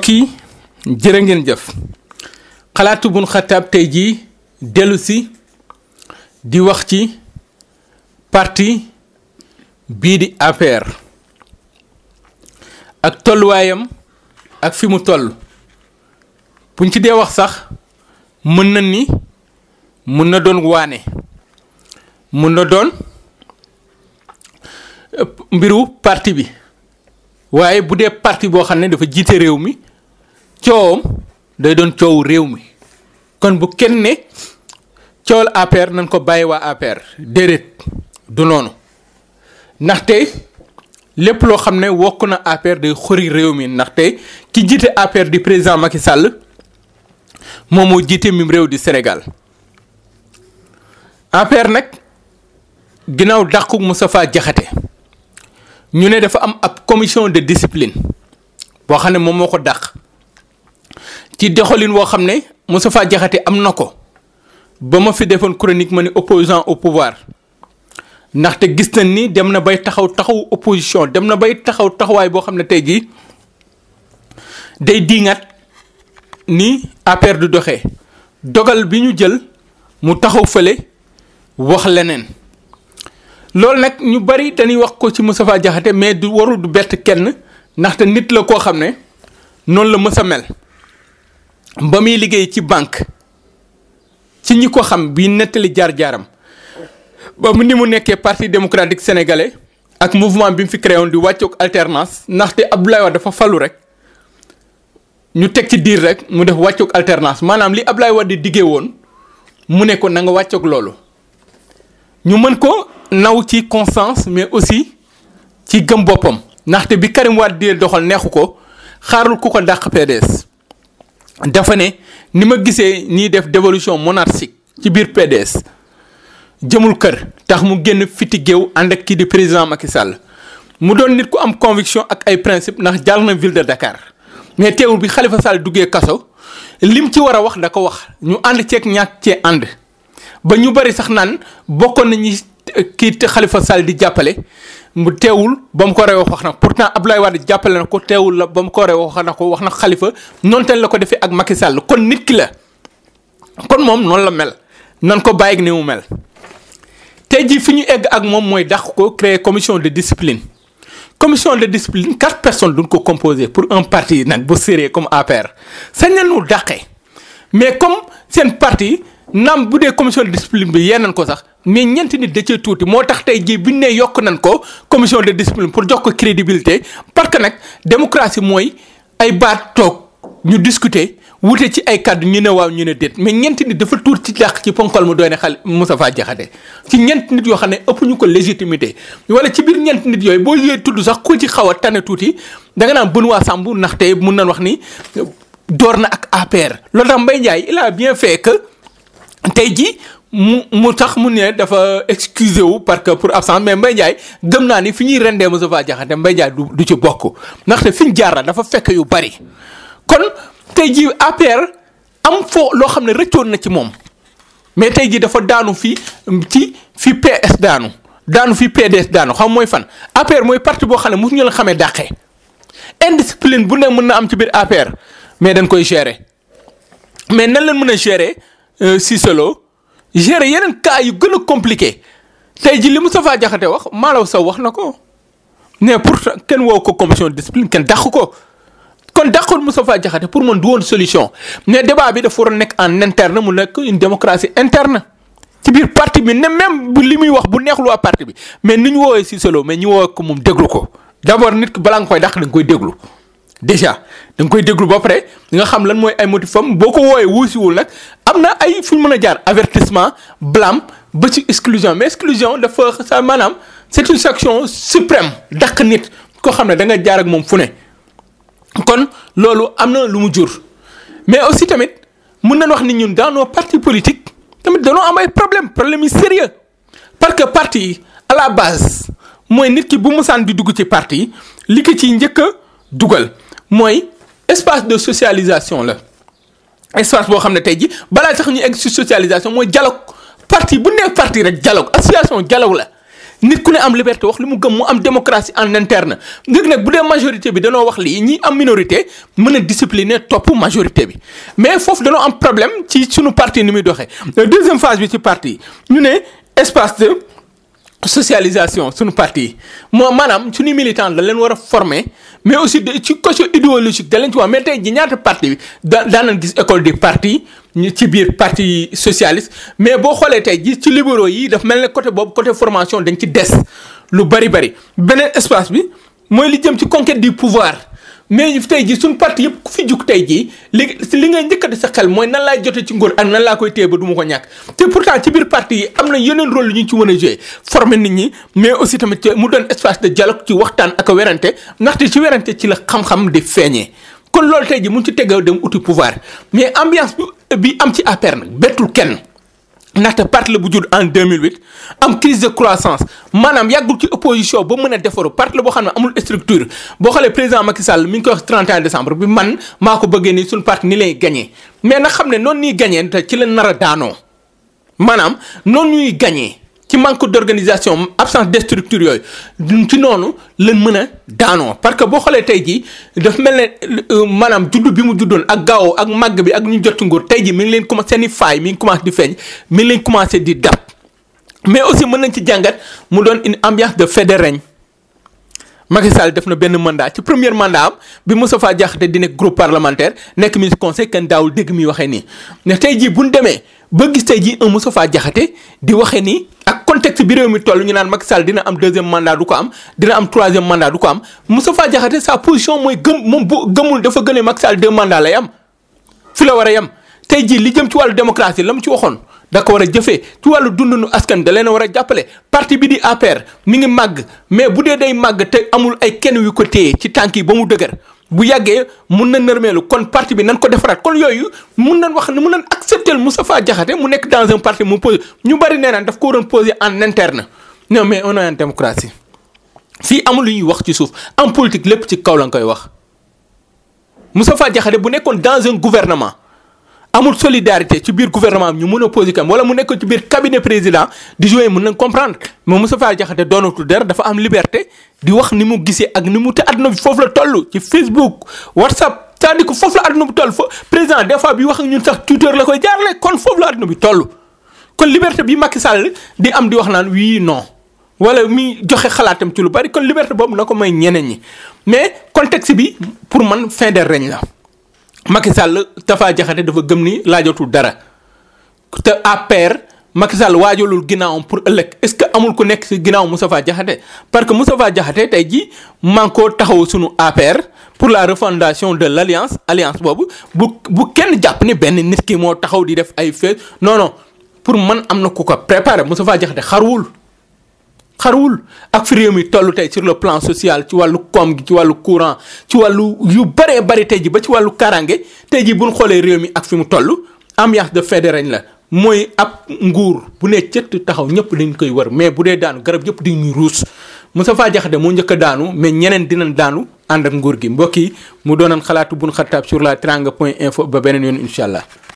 mbokk yi jërë ngeen jëf xalaatu Bun Xataab tey jii dellu si di wax ci parti bii di APR ak tolluwaayam ak fi mu toll buñ ci dee wax sax mën na ni mën na doon waane mën na doon mbiru parti bi waaye bu dee parti boo xam ne dafa jiite réew mi coowam day doon coowu réew mi kon bu kenn ne coowal APR nañ ko bàyyi waa APR déedéet du noonu ndaxte lépp loo xam ne wokk na APR day xori réew mi ndaxte ki jiite APR di président Macky Sall moom moo jiite mim réew di Sénégal APR nag ginnaaw dàqu Moustapha Diakhaté ñu ne dafa am ab commission de discipline boo xam ne moom moo ko dàq ci doxalin woo xam ne Moustapha Diakhaté am na ko ba ma fi defoon chronique ma ni opposant au pouvoir ndaxte gis nañ ni dem na bay taxaw opposition dem na bay taxawaay boo xam ne tey jii day diingat ni APR du doxee dogal bi ñu jël mu taxaw fële wax leneen loolu nag ñu bari dañuy wax ko ci Moustapha Diakhaté mais du warul du bett kenn ndaxte nit la koo xam ne noonu la mës a mel ba muy liggéey ci banque ci ñi ko xam bi nettali jaar-jaaram ba mu ni mu nekkee parti démocratique sénégalais ak mouvement bi mu fi créé woon di wàccoog alternance ndaxte Abdoulaye Wade dafa falu rek ñu teg ci diir rek mu def wàccoog alternance maanaam li Abdoulaye Wade di diggee woon mu ne ko na nga wàccoog loolu ñu mën ko naw ci constance mais aussi ci gëm boppam ndaxte bi Karim Wade di doxal neexu ko xaarul ku ko dàq PDS dafa ne ni ma gisee nii def dévolution monarchique ci biir PDS jëmul kër tax mu génn fiti géew ànd ak kii di président Macky Sall mu doon nit ku am conviction ak ay principe ndax jàll na ville de Dakar mais teewul bi Khalifa Sall duggee kaso lim ci war a wax da ko wax ñu ànd ceeg ñàkk cee ànd ba ñu bari sax naan bokkoon nañu kii Khalifa Sall di jàppale mu teewul ba mu ko waree wax na pourtant Abdoulaye Wade jàppale na ko teewul la ba mu ko waree wax na Khalifa noonu tamit la ko defee ak Macky Sall kon nit ki la kon moom noonu la mel nan ko bàyyi ni mu mel. tey jii fi ñu egg ak moom mooy dàq ko créer commission de discipline 4 personnes duñ ko composé pour un parti nag bu sérieux comme APR sañ nañu dàqee mais comme seen parti naam bu dee commission de discipline bi yee nañ ko sax mais ñeenti nit da cee tuuti moo tax tey jii bi ñu nee yokk nañ ko commission de discipline pour jox ko crédibilité parce que nag démocratie mooy ay baat toog ñu discuter wute ci ay kàddu ñu ne waaw ñu ne déet mais ñeenti nit dafa tuut ci dàq ci ponkal mu doy ne xal Moustapha Diakhaté ci ñeenti nit yoo xam ne ëpp ñu ko légitimité wala ci biir ñeenti nit yooyu boo yee tudd sax ku ci xaw a tane tuuti danga naan Benoît Sambou ndaxte mun nañ wax ni door na ak APR loolu tax Mbaye Ndiaye il a bien fait que tey jii mu tax mu ne dafa excusé wu parce que pour absence mais Mbaye Ndiaye gëm naa ni fi ñuy rendee Moustapha Diakhaté Mbaye Ndiaye du ci bokk ndaxte fi ñu jaar la dafa fekk yu bari kon tey jii APR am foo loo xam ne rëccoon na ci moom mais tey jii dafa daanu fi PS daanu fi PDS daanu xam mooy fan APR mooy parti boo xam ne mosu ñu la xamee dàqee indiscipline bu ne mën na am ci biir APR mais dañ koy gérer mais nan leen mën a gérer Cissé Lo gérer yeneen cas yu gën a compliqué tey jii li Moustapha Diakhaté wax Malaw Sow wax na ko mais pourtant kenn woo ko commission de discipline kenn dàq ko kon dàqoon Moustapha Diakhaté pour man du woon solution mais débat bi dafa war a nekk en interne mu nekk une démocratie interne ci biir parti bi ne même bu li muy wax bu neexul waa parti bi mais ni ñu woowee Cissé Lo mais ñu woowee ko moom déglu ko d'abord nit ki balaa nga koy dàq da nga koy déglu déjà da nga koy déglu ba pare nga xam lan mooy ay motifam boo ko woowee wuusiwul nag am na ay fu ñu mën a jaar avertissement blâme ba ci exclusion mais exclusion dafa sa maanaam c'est une sanction suprême dàq nit koo xam ne da nga jaar ak moom fu ne. kon loolu am na lu mu jur mais aussi tamit mun nañ wax ni ñun dans nos partis politiques tamit dañoo am ay problème yu sérieux parce que parti yi à la base mooy nit ki bu musaan di dugg ci parti yi li ko ciy njëkk a dugal mooy espace de socialisation la espace boo xam ne tey ji balaa sax ñu egg ci socialisation mooy dialogue parti bu nekk parti rek dialogue association dialogue la nit ku ne am liberté wax li mu gëm mu am démocratie en interne léegi nag bu dee majorité bi danoo wax lii ñi am minorité mën a discipliner topp majorité bi mais foofu danoo am problème ci suñu parti ni muy doxee deuxième phase bi ci parti ñu ne espace de socialisation suñu parti yi maanaam suñu militant da leen war a former mais aussi ci côté idéologique da leen ci wax mais tey ji ñaata parti bi daan gis école des partis ci biir parti socialiste mais boo xoolee tey ji ci libéraux yi daf mel ne côté boobu côté formation dañ ci des lu bari beneen espace bi mooy li jëm ci conquête du pouvoir mais tey jii suñu parti yëpp ku fi jug tey jii li ngay njëkk a di sa xel mooy nan laay jote ci nguur ak nan laa koy téye ba du ma ko ñàkk te pourtant ci biir parti yi am na yeneen rôle yu ñu ci mën a jouer former nit ñi mais aussi tamit mu doon espace de dialogue ci waxtaan ak a werante ndaxte ci werante ci la xam-xam di feeñee kon loolu tey jii mu ci tegee dem uti pouvoir mais ambiance bi am ci APR nag bettul kenn ndaxte parti la bu judd en 2008 am crise de croissance maanaam yàggul ci opposition ba mën a defaru parti la boo xam ne amul structure boo xoolee président Macky Sall mi ngi koy wax 31 décembre bi man maa ko bëggee ni suñu parti ni lay gagné mais nag xam ne noonu ñuy gagné te ci la nar a daanoo maanaam noonu ñuy gagné ci manque d'organisation absence de structure yooyu ci noonu lañ mën a daanoo parce que boo xoolee tey jii daf mel ne maanaam juddu bi mu juddoon ak gaaw ak màgg bi ak ñu jot nguur tey jii mi ngi leen commencé seen i faay mi ngi commencé di feeñ mi ngi leen commencé di dab mais aussi mën nañ ci jàngat mu doon une ambiance de fait de règne Macky Sall def na benn mandat ci premier mandat am bi Moustapha Diakhaté di nekk groupe parlementaire nekk ministre conseil kenn daawul dégg mi waxee nii ne tey jii bu ñu demee ba gis tey jii un Moustapha Diakhaté di waxee nii ak contexte bi réew mi toll ñu naan Macky Sall dina am deuxième mandat du ko am dina am troisième mandat du ko am Moustapha Diakhaté sa position mooy moom bu gëmul dafa gën a Macky Sall 2 mandats lay am fi la war a yem tey jii li jëm ci wàllu démocratie la mu ci waxoon da ko war a jëfee ci wàllu dundunu askan da leen a war a jàppale parti bi di APR mi ngi màgg mais bu dee day màgg te amul ay kenn yu ko téye ci tànk yi ba mu dëgër bu yàggee mun na nërmeelu kon parti bi nan ko defaraat kon yooyu mun nañ wax ne mun nañ accepter Moustapha Diakhaté mu nekk dans un parti mu posé ñu bari nee naan daf ko waroon posé en interne non mais on est en démocratie fii amul lu ñuy wax ci suuf en politique lépp ci kaw la nga koy wax Moustapha Diakhaté bu nekkoon dans un gouvernement amul solidarité ci biir gouvernement ñu mën a posé kam wala mu nekk ci biir cabinet président di jouer mën nañ comprendre mais Moustapha Diakhaté doonatul dara dafa am liberté di wax ni mu gisee ak ni mu te àdduna bi foofu la toll ci Facebook WhatsApp c'est-à-dire que foofu la àdduna bi toll président des fois bi wax ak ñun sax Twitter la koy jaarale kon foofu la àdduna bi toll kon liberté bi Macky Sall di am di wax naan oui non wala mi joxe xalaatam ci lu bari kon liberté boobu na ko may ñeneen ñi mais contexte bi pour man fin de règne la Macky Sall Moustapha Diakhaté dafa gëm ni laajatul dara te APR Macky Sall waajalul ginnaawam pour ëllëg est-ce que amul ku nekk ci ginnaaw Moustapha Diakhaté parce que Moustapha Diakhaté tey jii man koo taxaw sunu APR pour la refondation de l'alliance alliance boobu bu kenn jàpp ni benn nit ki moo taxaw di def ay fête non pour man am na ku ko préparé Moustapha Diakhaté xaruwul ak fi réew mi toll tey sur le plan social ci wàllu koom gi ci wàllu courant ci wàllu yu bëree bëri tey ji ba ci wàllu kaaraange tey ji bu ñu xoolee réew mi ak fi mu toll ambiance de fait de règne la mooy ab nguur bu ne cët taxaw ñëpp dañ koy wër mais bu dee daanu garab yëpp dañuy ruus Moustapha Diakhaté moo njëkk a daanu mais ñeneen dinañ daanu ànd ak nguur gi mbokk yi mu doonan xalaatu bun xattaab sur la teranga point info ba beneen yoon incha allah.